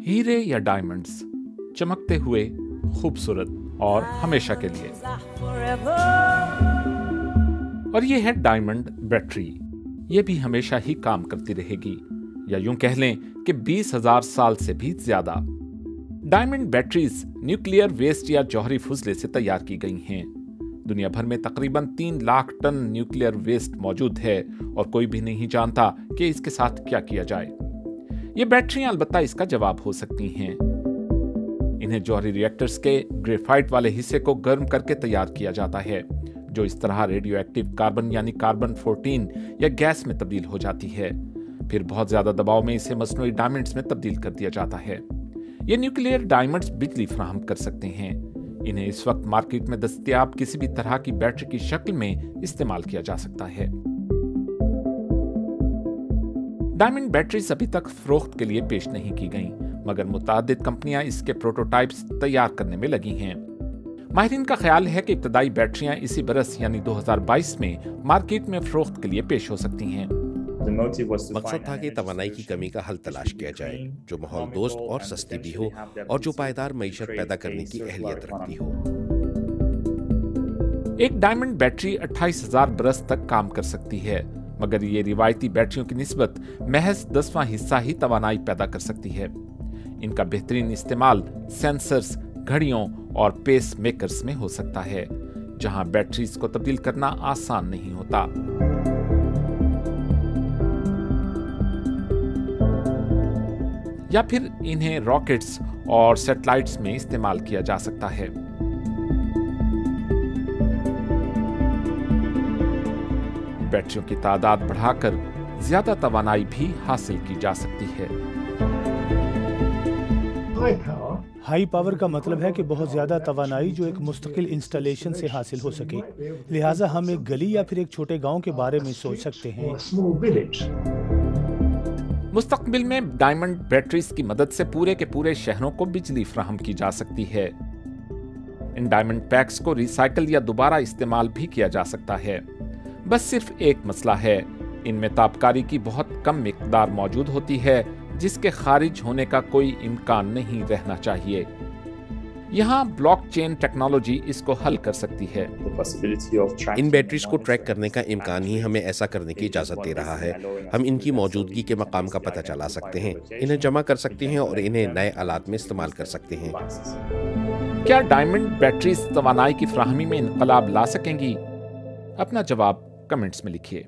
हीरे या डायमंड्स, चमकते हुए, खूबसूरत और हमेशा के लिए। और ये है डायमंड बैटरी। ये भी हमेशा ही काम करती रहेगी, या यूं कह लें कि 20,000 साल से भी ज्यादा। डायमंड बैटरीज न्यूक्लियर वेस्ट या जौहरी फुजले से तैयार की गई हैं। दुनिया भर में तकरीबन 3 लाख टन न्यूक्लियर वेस्ट मौजूद है और कोई भी नहीं जानता कि इसके साथ क्या किया जाए। ये बैटरियां अलबत्ता इसका जवाब हो सकती हैं। इन्हें जौहरी रिएक्टर्स के ग्रेफाइट वाले हिस्से को गर्म करके तैयार किया जाता है, जो इस तरह रेडियो एक्टिव कार्बन यानी कार्बन 14 या गैस में तब्दील हो जाती है। फिर बहुत ज्यादा दबाव में इसे मसनूई डायमंड्स में तब्दील कर दिया जाता है। ये न्यूक्लियर डायमंड्स बिजली फराहम कर सकते हैं। इन्हें इस वक्त मार्केट में दस्तयाब किसी भी तरह की बैटरी की शक्ल में इस्तेमाल किया जा सकता है। डायमंड बैटरीज अभी तक फरोख्त के लिए पेश नहीं की गईं, मगर मुतादिद कंपनियां इसके प्रोटोटाइप्स तैयार करने में लगी हैं। माहिरीन का ख्याल है कि इब्तदाई बैटरियां इसी बरस यानी 2022 में मार्केट में फरोख्त के लिए पेश हो सकती हैं। मकसद था कि तवानाई की कमी का हल तलाश किया जाए, जो माहौल दोस्त और सस्ती भी हो और जो पायदार मईशत पैदा करने की अहलियत रखती हो। एक डायमंड बैटरी 28,000 बरस तक काम कर सकती है, मगर ये रिवायती बैटरियों की निस्बत महज 10वां हिस्सा ही तवानाई पैदा कर सकती है। इनका बेहतरीन इस्तेमाल सेंसर्स, घड़ियों और पेस मेकर्स में हो सकता है, जहां बैटरीज को तब्दील करना आसान नहीं होता। या फिर इन्हें रॉकेट्स और सैटेलाइट्स में इस्तेमाल किया जा सकता है। बैटरियों की तादाद बढ़ाकर ज्यादा तवानाई भी हासिल की जा सकती है। हाई पावर का मतलब है कि बहुत ज्यादा तवानाई जो एक मुस्तकिल इंस्टॉलेशन से हासिल हो सके। लिहाजा हम एक गली या फिर एक छोटे गांव के बारे में सोच सकते हैं। मुस्तकबिल में डायमंड बैटरीज की मदद से पूरे के पूरे शहरों को बिजली फराहम की जा सकती है। इन डायमंड पैक्स को रिसाइकल या दोबारा इस्तेमाल भी किया जा सकता है। बस सिर्फ एक मसला है, इनमें तापकारी की बहुत कम मिकदार मौजूद होती है, जिसके खारिज होने का कोई इम्कान नहीं रहना चाहिए। यहाँ ब्लॉकचेन टेक्नोलॉजी इसको हल कर सकती है। इन बैटरीज को ट्रैक करने का इम्कान ही हमें ऐसा करने की इजाजत दे रहा है। हम इनकी मौजूदगी के मकाम का पता चला सकते हैं, इन्हें जमा कर सकते हैं और इन्हें नए आलात में इस्तेमाल कर सकते हैं। क्या डायमंड बैटरीज तवानाई की फ्राहमी में इनकलाब ला सकेंगी? अपना जवाब कमेंट्स में लिखिए।